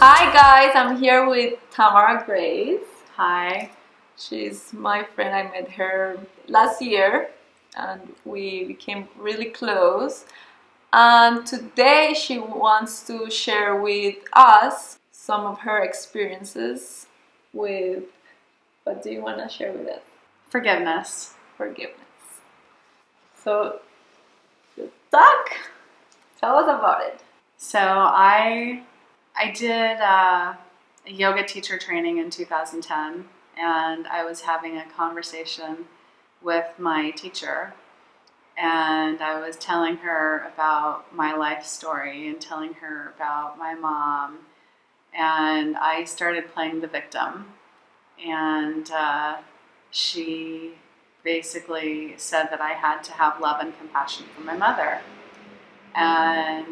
Hi guys, I'm here with Tamara Grace. Hi. She's my friend. I met her last year and we became really close. And today she wants to share with us some of her experiences with, what do you want to share with us? Forgiveness. Forgiveness. So, let's talk. Tell us about it. So I did a yoga teacher training in 2010, and I was having a conversation with my teacher, and I was telling her about my life story and telling her about my mom, and I started playing the victim, and she basically said that I had to have love and compassion for my mother. And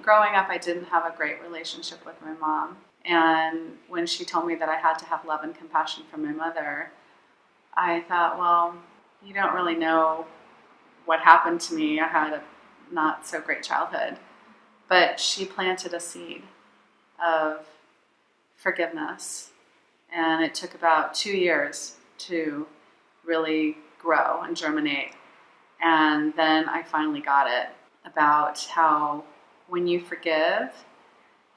growing up, I didn't have a great relationship with my mom. And when she told me that I had to have love and compassion for my mother, I thought, well, you don't really know what happened to me. I had a not so great childhood. But she planted a seed of forgiveness. And it took about 2 years to really grow and germinate. And then I finally got it, about how when you forgive,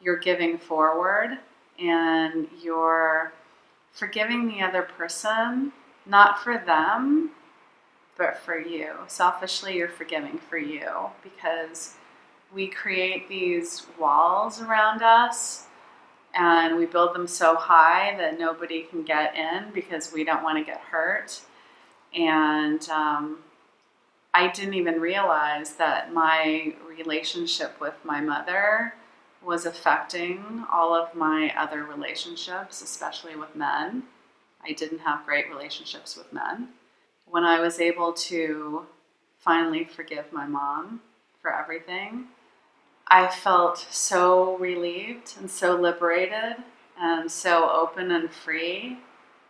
you're giving forward and you're forgiving the other person, not for them, but for you. Selfishly, you're forgiving for you, because we create these walls around us and we build them so high that nobody can get in because we don't want to get hurt. And I didn't even realize that my relationship with my mother was affecting all of my other relationships, especially with men. I didn't have great relationships with men. When I was able to finally forgive my mom for everything, I felt so relieved and so liberated and so open and free,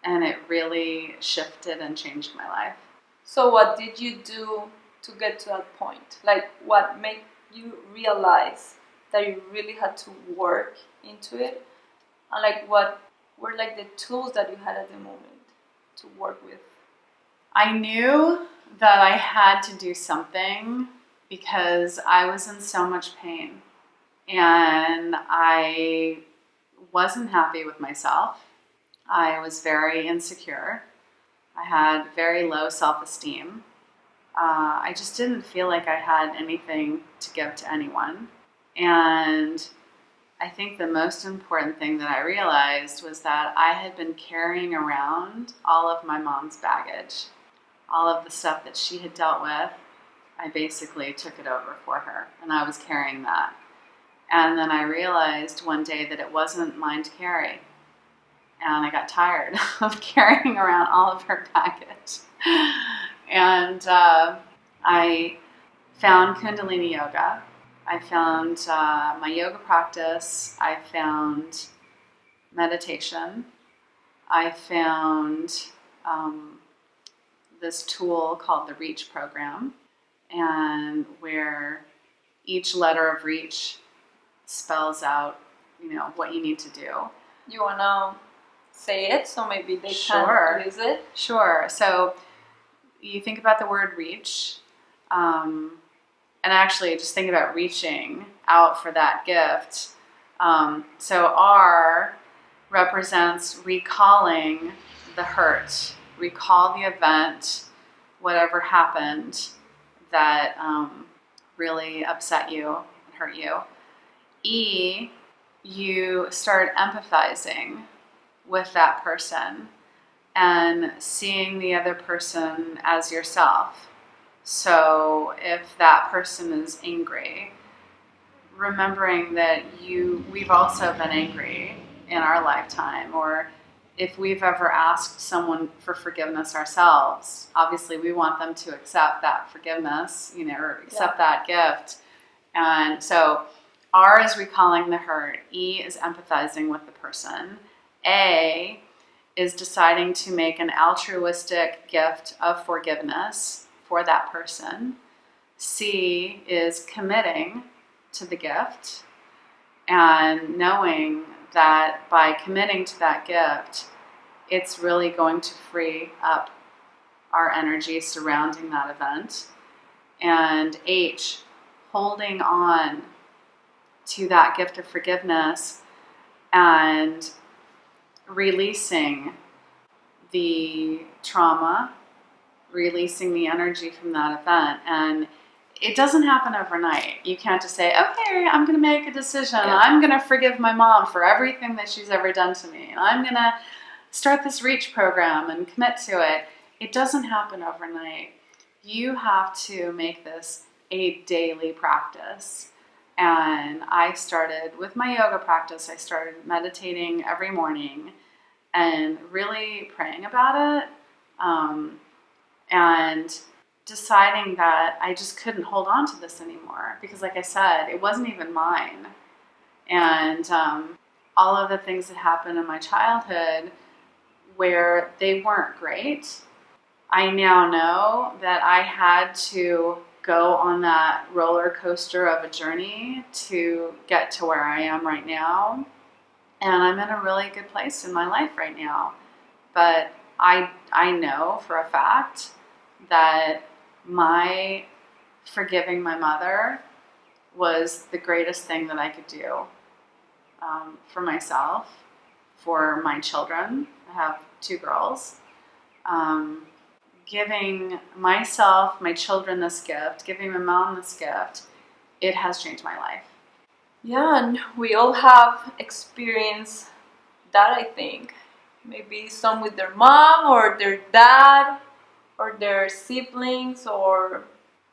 and it really shifted and changed my life. So what did you do to get to that point? Like, what made you realize that you really had to work into it? And like, what were like the tools that you had at the moment to work with? I knew that I had to do something because I was in so much pain and I wasn't happy with myself. I was very insecure. I had very low self-esteem. I just didn't feel like I had anything to give to anyone. And I think the most important thing that I realized was that I had been carrying around all of my mom's baggage. All of the stuff that she had dealt with, I basically took it over for her, and I was carrying that. And then I realized one day that it wasn't mine to carry. And I got tired of carrying around all of her baggage. And I found Kundalini Yoga. I found my yoga practice. I found meditation. I found this tool called the REACH program, and where each letter of REACH spells out, what you need to do. You want to say it so maybe they can use it? Sure. So you think about the word reach, and actually just think about reaching out for that gift. So R represents recalling the hurt, recall the event, whatever happened that really upset you and hurt you. E, you start empathizing with that person and seeing the other person as yourself. So if that person is angry, remembering that we've also been angry in our lifetime, or if we've ever asked someone for forgiveness ourselves, obviously we want them to accept that forgiveness, or accept that gift. And so R is recalling the hurt. E is empathizing with the person. A is deciding to make an altruistic gift of forgiveness for that person. C is committing to the gift. and knowing that by committing to that gift, it's really going to free up our energy surrounding that event. And H, holding on to that gift of forgiveness and releasing the trauma, releasing the energy from that event. And it doesn't happen overnight. You can't just say, okay, I'm going to make a decision. Yeah. I'm going to forgive my mom for everything that she's ever done to me. And I'm going to start this REACH program and commit to it. It doesn't happen overnight. You have to make this a daily practice. And I started with my yoga practice. I started meditating every morning and really praying about it. And deciding that I just couldn't hold on to this anymore because, like I said, it wasn't even mine. And all of the things that happened in my childhood where they weren't great, I now know that I had to go on that roller coaster of a journey to get to where I am right now. And I'm in a really good place in my life right now. But I know for a fact that my forgiving my mother was the greatest thing that I could do for myself, for my children. I have 2 girls. Giving myself, my children this gift, giving my mom this gift, it has changed my life. Yeah, and we all have experienced that, I think. Maybe some with their mom or their dad or their siblings, or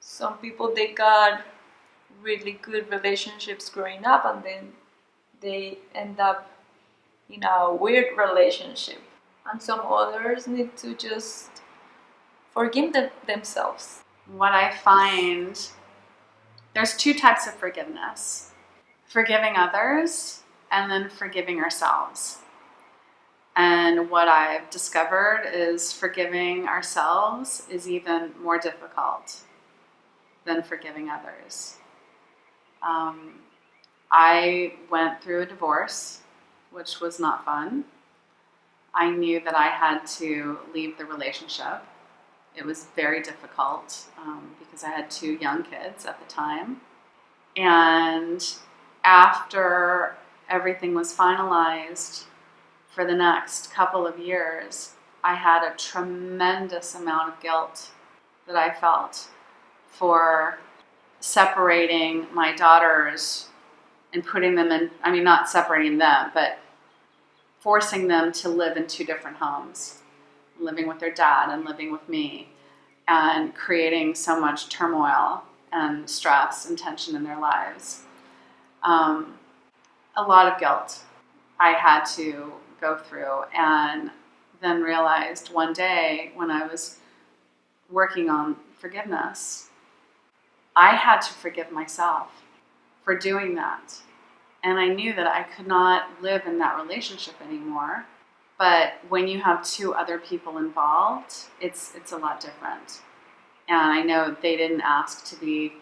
some people, they got really good relationships growing up and then they end up in a weird relationship. And some others need to just forgive themselves. What I find, there's 2 types of forgiveness. Forgiving others and then forgiving ourselves. And what I've discovered is forgiving ourselves is even more difficult than forgiving others. I went through a divorce, which was not fun. I knew that I had to leave the relationship. It was very difficult because I had 2 young kids at the time. And after everything was finalized, for the next couple of years, I had a tremendous amount of guilt that I felt for separating my daughters and putting them in, I mean, not separating them, but forcing them to live in 2 different homes, living with their dad and living with me, and creating so much turmoil and stress and tension in their lives. A lot of guilt I had to go through, and then realized one day when I was working on forgiveness, I had to forgive myself for doing that. And I knew that I could not live in that relationship anymore. But when you have 2 other people involved, it's a lot different. And I know they didn't ask to be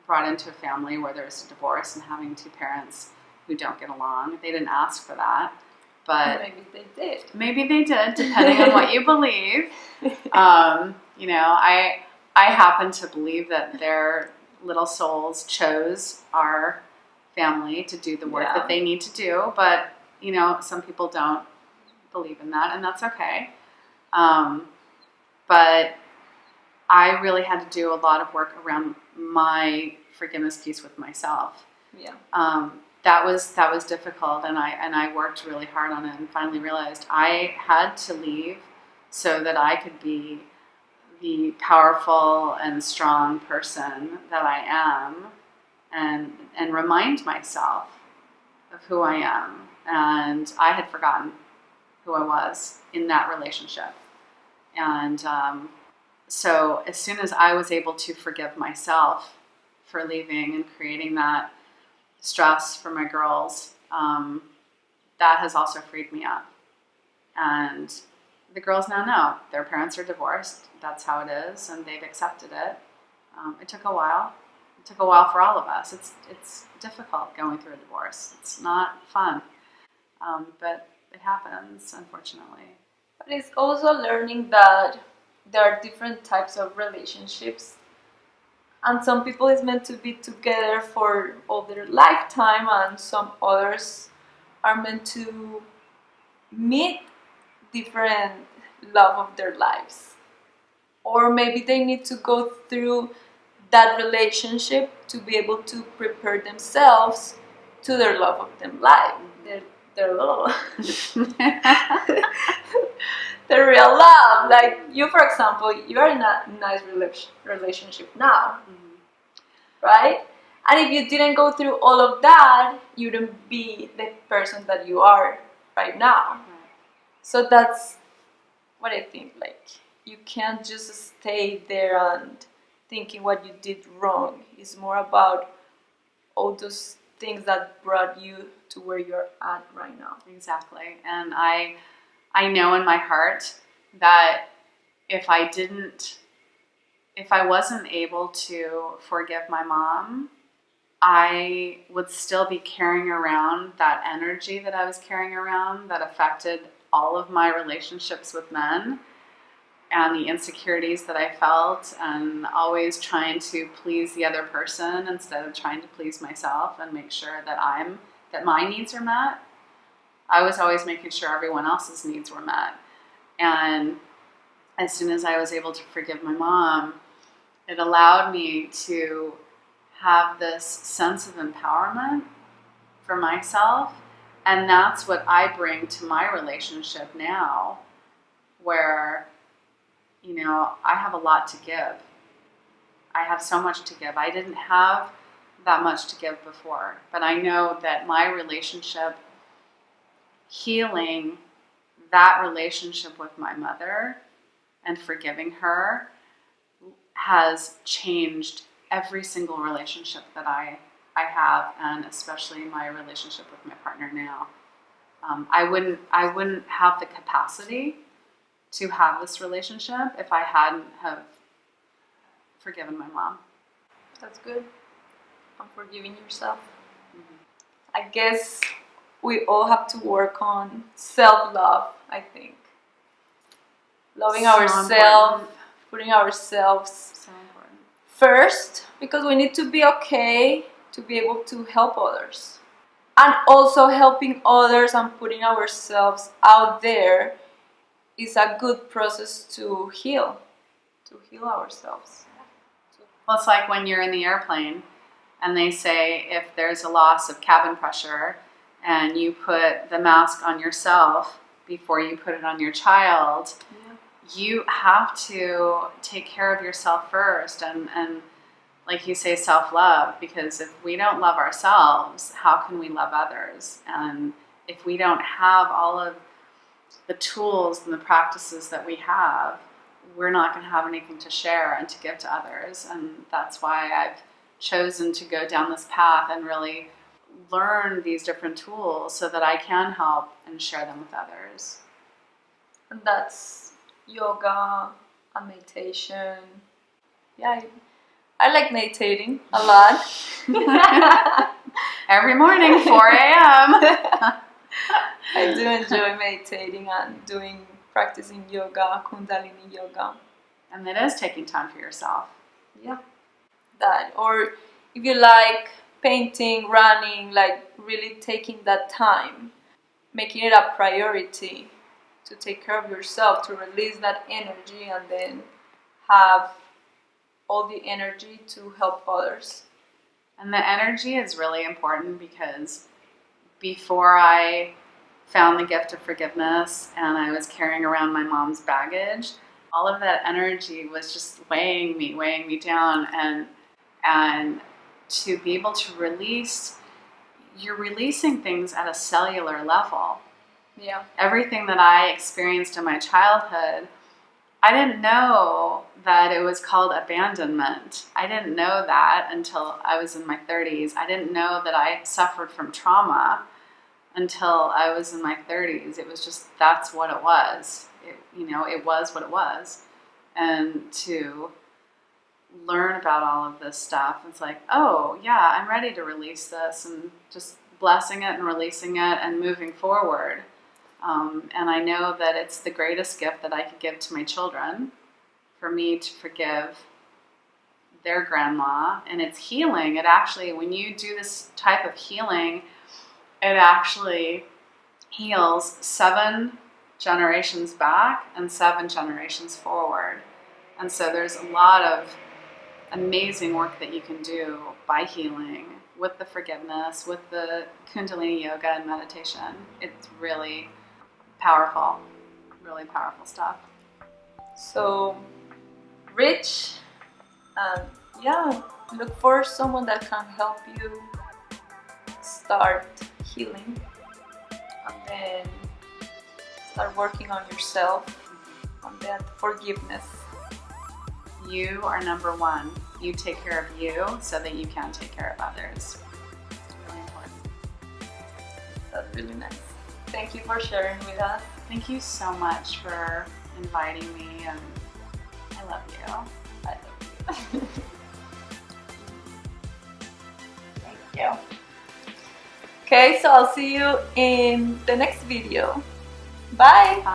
brought into a family where there's a divorce and having 2 parents who don't get along. They didn't ask for that. But maybe they did. Maybe they did, depending on what you believe. You know, I happen to believe that their little souls chose our family to do the work that they need to do. But, you know, some people don't believe in that, and that's okay. But I really had to do a lot of work around my forgiveness piece with myself. Yeah. That was difficult, and I worked really hard on it, and finally realized I had to leave so that I could be the powerful and strong person that I am, and remind myself of who I am. And I had forgotten who I was in that relationship, and so as soon as I was able to forgive myself for leaving and creating that stress for my girls, that has also freed me up. And the girls now know their parents are divorced. That's how it is, and they've accepted it. It took a while. It took a while for all of us. It difficult going through a divorce. It's not fun, but it happens, unfortunately. But it's also learning that there are different types of relationships, and some people is meant to be together for all their lifetime, and some others are meant to meet different love of their lives, or maybe they need to go through that relationship to be able to prepare themselves to their love of them life, their love. The real love. Like you, for example, you're in a nice relationship now, right? And if you didn't go through all of that, you wouldn't be the person that you are right now. So that's what I think. Like you can't just stay there and thinking what you did wrong. It's more about all those things that brought you to where you're at right now. Exactly. And I know in my heart that if I wasn't able to forgive my mom, I would still be carrying around that energy that I was carrying around that affected all of my relationships with men, and the insecurities that I felt, and always trying to please the other person instead of trying to please myself and make sure that my needs are met. I was always making sure everyone else's needs were met. And as soon as I was able to forgive my mom, it allowed me to have this sense of empowerment for myself. And that's what I bring to my relationship now, where, I have a lot to give. I have so much to give. I didn't have that much to give before, but I know that my relationship, healing that relationship with my mother and forgiving her, has changed every single relationship that I have, and especially my relationship with my partner now. I wouldn't have the capacity to have this relationship if I hadn't have forgiven my mom. That's good. And forgiving yourself. I guess we all have to work on self-love, I think. Loving ourselves, putting ourselves first, because we need to be okay to be able to help others. And also helping others and putting ourselves out there is a good process to heal ourselves. Well, it's like when you're in the airplane and they say if there's a loss of cabin pressure and you put the mask on yourself before you put it on your child, you have to take care of yourself first, and like you say, self-love, because if we don't love ourselves, how can we love others? And if we don't have all of the tools and the practices that we have, we're not going to have anything to share and to give to others. And that's why I've chosen to go down this path and really learn these different tools so that I can help and share them with others. And that's yoga and meditation. Yeah, I like meditating a lot. Every morning, 4 a.m. I do enjoy meditating and practicing yoga, Kundalini yoga. And it is taking time for yourself. Yeah. That, or if you like painting, running, like really taking that time, making it a priority to take care of yourself, to release that energy and then have all the energy to help others. And the energy is really important, because before I found the gift of forgiveness and I was carrying around my mom's baggage, all of that energy was just weighing me down, and to be able to release, you're releasing things at a cellular level. Yeah. Everything that I experienced in my childhood, I didn't know that it was called abandonment. I didn't know that until I was in my 30s. I didn't know that I suffered from trauma until I was in my 30s. It was just, that's what it was. It was what it was. And to learn about all of this stuff, it's like, oh yeah, I'm ready to release this, and just blessing it and releasing it and moving forward. And I know that it's the greatest gift that I could give to my children, for me to forgive their grandma. And it's healing. It actually, when you do this type of healing, it actually heals 7 generations back and 7 generations forward. And so there's a lot of amazing work that you can do by healing with the forgiveness, with the Kundalini yoga and meditation. It's really powerful, really powerful stuff. So Rich, yeah, look for someone that can help you start healing, and then start working on yourself, and then forgiveness. You are number one. You take care of you so that you can take care of others. It's really important. That's really nice. Thank you for sharing with us. Thank you so much for inviting me, and I love you. I love you. Thank you. Okay, so I'll see you in the next video. Bye!